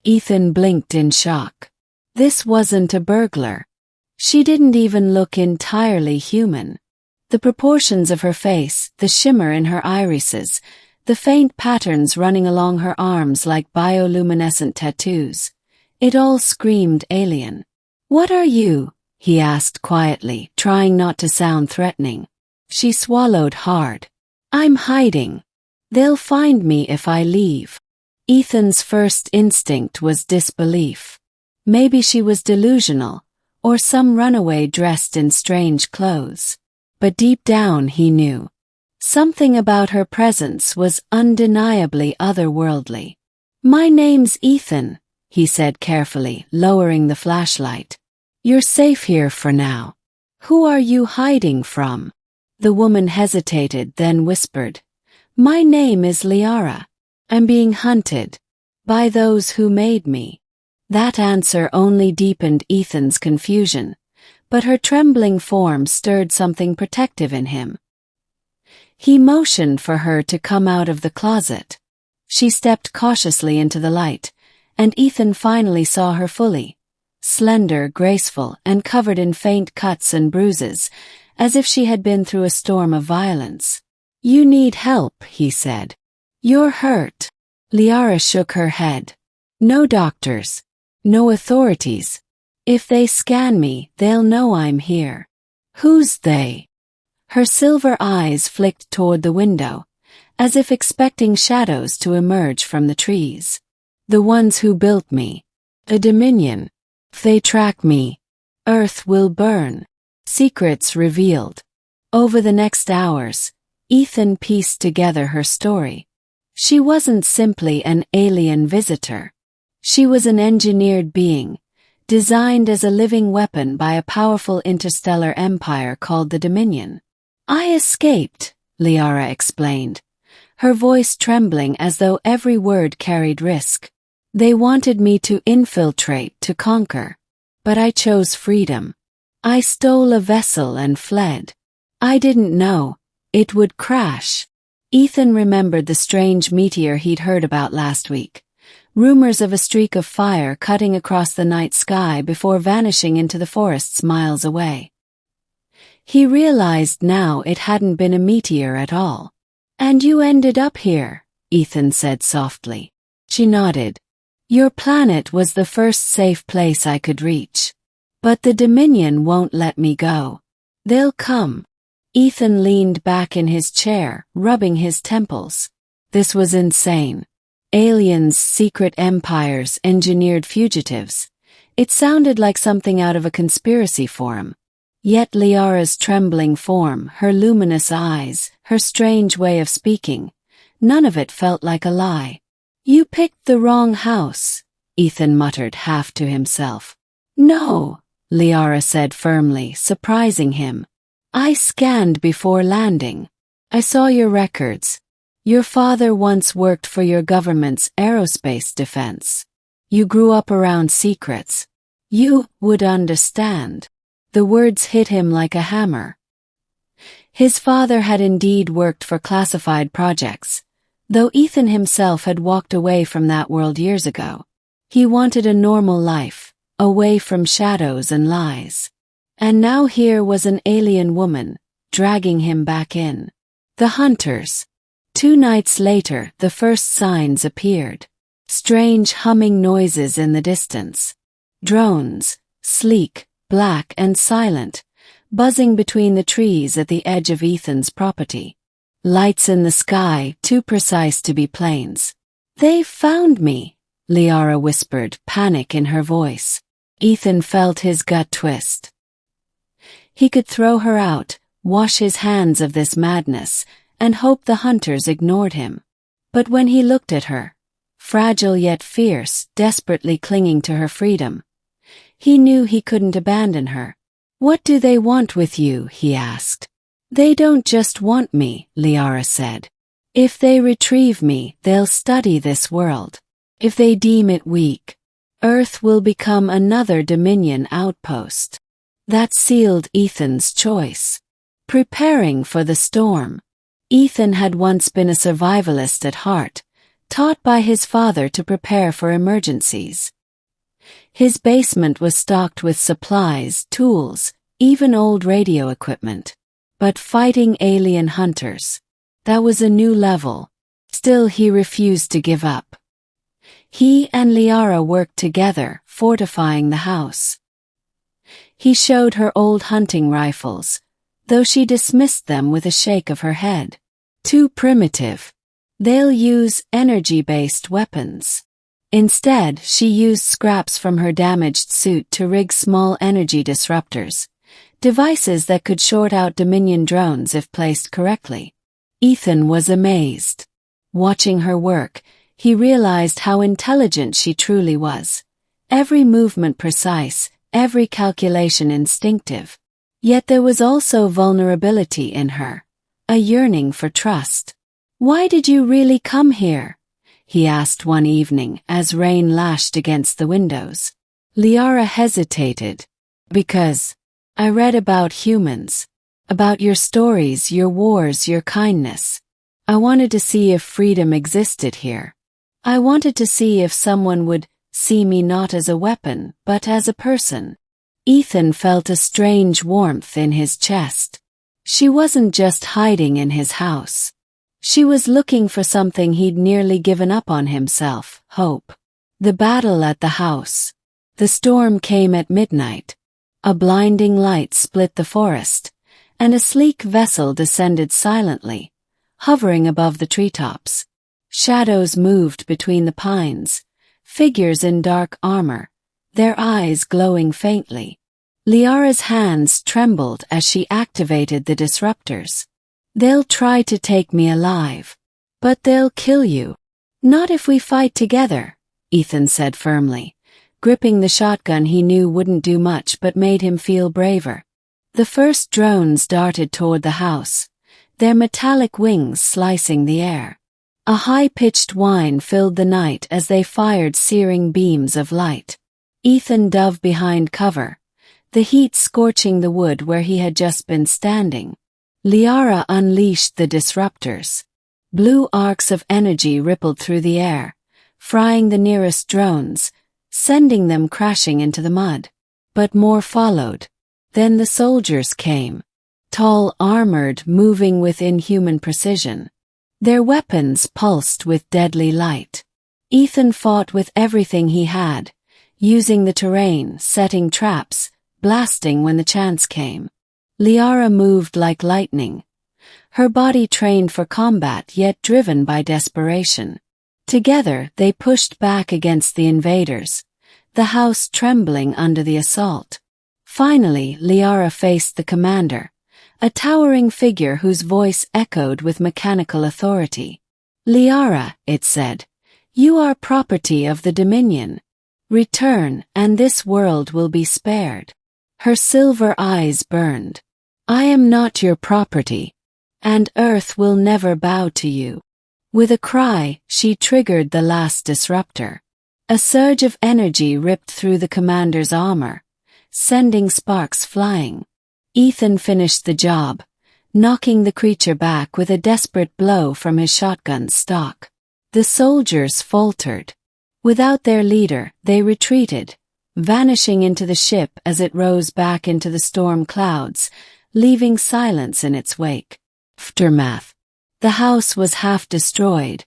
Ethan blinked in shock. This wasn't a burglar. She didn't even look entirely human. The proportions of her face, the shimmer in her irises, the faint patterns running along her arms like bioluminescent tattoos. It all screamed alien. "What are you?" he asked quietly, trying not to sound threatening. She swallowed hard. "I'm hiding. They'll find me if I leave." Ethan's first instinct was disbelief. Maybe she was delusional, or some runaway dressed in strange clothes. But deep down he knew. Something about her presence was undeniably otherworldly. "My name's Ethan," he said carefully, lowering the flashlight. "You're safe here for now. Who are you hiding from?" The woman hesitated, then whispered, "My name is Liara. I'm being hunted. By those who made me." That answer only deepened Ethan's confusion, but her trembling form stirred something protective in him. He motioned for her to come out of the closet. She stepped cautiously into the light, and Ethan finally saw her fully. Slender, graceful, and covered in faint cuts and bruises, as if she had been through a storm of violence. "You need help," he said. "You're hurt." Liara shook her head. "No doctors. No authorities. If they scan me, they'll know I'm here." "Who's they?" Her silver eyes flicked toward the window, as if expecting shadows to emerge from the trees. "The ones who built me. A Dominion. If they track me, Earth will burn." Secrets revealed. Over the next hours, Ethan pieced together her story. She wasn't simply an alien visitor. She was an engineered being, designed as a living weapon by a powerful interstellar empire called the Dominion. "I escaped," Liara explained, her voice trembling as though every word carried risk. "They wanted me to infiltrate, to conquer. But I chose freedom. I stole a vessel and fled. I didn't know it would crash." Ethan remembered the strange meteor he'd heard about last week. Rumors of a streak of fire cutting across the night sky before vanishing into the forests miles away. He realized now it hadn't been a meteor at all. "And you ended up here," Ethan said softly. She nodded. "Your planet was the first safe place I could reach. But the Dominion won't let me go. They'll come." Ethan leaned back in his chair, rubbing his temples. This was insane. Aliens, secret empires, engineered fugitives. It sounded like something out of a conspiracy forum. Yet Liara's trembling form, her luminous eyes, her strange way of speaking, none of it felt like a lie. "You picked the wrong house," Ethan muttered half to himself. "No," Liara said firmly, surprising him. "I scanned before landing. I saw your records. Your father once worked for your government's aerospace defense. You grew up around secrets. You would understand." The words hit him like a hammer. His father had indeed worked for classified projects, though Ethan himself had walked away from that world years ago. He wanted a normal life, away from shadows and lies. And now here was an alien woman, dragging him back in. The hunters. 2 nights later, the first signs appeared. Strange humming noises in the distance. Drones, sleek, black and silent, buzzing between the trees at the edge of Ethan's property. Lights in the sky, too precise to be planes. "They've found me," Liara whispered, panic in her voice. Ethan felt his gut twist. He could throw her out, wash his hands of this madness, and hope the hunters ignored him. But when he looked at her, fragile yet fierce, desperately clinging to her freedom, he knew he couldn't abandon her. "What do they want with you?" he asked. "They don't just want me," Liara said. "If they retrieve me, they'll study this world. If they deem it weak, Earth will become another Dominion outpost." That sealed Ethan's choice. Preparing for the storm. Ethan had once been a survivalist at heart, taught by his father to prepare for emergencies. His basement was stocked with supplies, tools, even old radio equipment. But fighting alien hunters, that was a new level. Still, he refused to give up. He and Liara worked together, fortifying the house. He showed her old hunting rifles, though she dismissed them with a shake of her head. Too primitive. They'll use energy-based weapons. Instead, she used scraps from her damaged suit to rig small energy disruptors, devices that could short out Dominion drones if placed correctly. Ethan was amazed. Watching her work, he realized how intelligent she truly was. Every movement precise, every calculation instinctive. Yet there was also vulnerability in her, a yearning for trust. "Why did you really come here?" he asked one evening as rain lashed against the windows. Liara hesitated. "Because I read about humans, about your stories, your wars, your kindness. I wanted to see if freedom existed here. I wanted to see if someone would see me not as a weapon, but as a person." Ethan felt a strange warmth in his chest. She wasn't just hiding in his house. She was looking for something he'd nearly given up on himself, hope. The battle at the house. The storm came at midnight. A blinding light split the forest, and a sleek vessel descended silently, hovering above the treetops. Shadows moved between the pines, figures in dark armor, their eyes glowing faintly. Liara's hands trembled as she activated the disruptors. "They'll try to take me alive. But they'll kill you. Not if we fight together," Ethan said firmly, gripping the shotgun he knew wouldn't do much but made him feel braver. The first drones darted toward the house, their metallic wings slicing the air. A high-pitched whine filled the night as they fired searing beams of light. Ethan dove behind cover, the heat scorching the wood where he had just been standing. Liara unleashed the disruptors. Blue arcs of energy rippled through the air, frying the nearest drones, sending them crashing into the mud. But more followed. Then the soldiers came. Tall, armored, moving with inhuman precision. Their weapons pulsed with deadly light. Ethan fought with everything he had, using the terrain, setting traps, blasting when the chance came. Liara moved like lightning, her body trained for combat yet driven by desperation. Together they pushed back against the invaders, the house trembling under the assault. Finally, Liara faced the commander, a towering figure whose voice echoed with mechanical authority. "Liara," it said, "you are property of the Dominion. Return, and this world will be spared." Her silver eyes burned. "I am not your property, and Earth will never bow to you." With a cry, she triggered the last disruptor. A surge of energy ripped through the commander's armor, sending sparks flying. Ethan finished the job, knocking the creature back with a desperate blow from his shotgun's stock. The soldiers faltered. Without their leader, they retreated, vanishing into the ship as it rose back into the storm clouds, leaving silence in its wake. Aftermath. The house was half destroyed,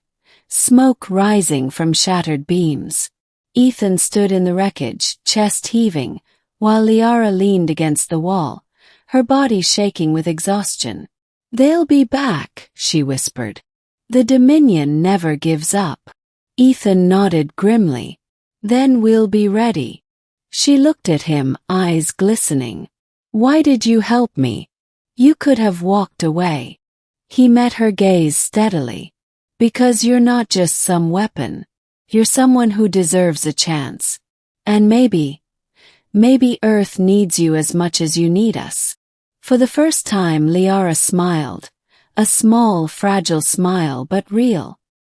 smoke rising from shattered beams. Ethan stood in the wreckage, chest heaving, while Liara leaned against the wall, her body shaking with exhaustion. "They'll be back," she whispered. "The Dominion never gives up." Ethan nodded grimly. "Then we'll be ready." She looked at him, eyes glistening. "Why did you help me? You could have walked away." He met her gaze steadily. "Because you're not just some weapon. You're someone who deserves a chance. And maybe Earth needs you as much as you need us." For the first time, Liara smiled. A small, fragile smile, but real.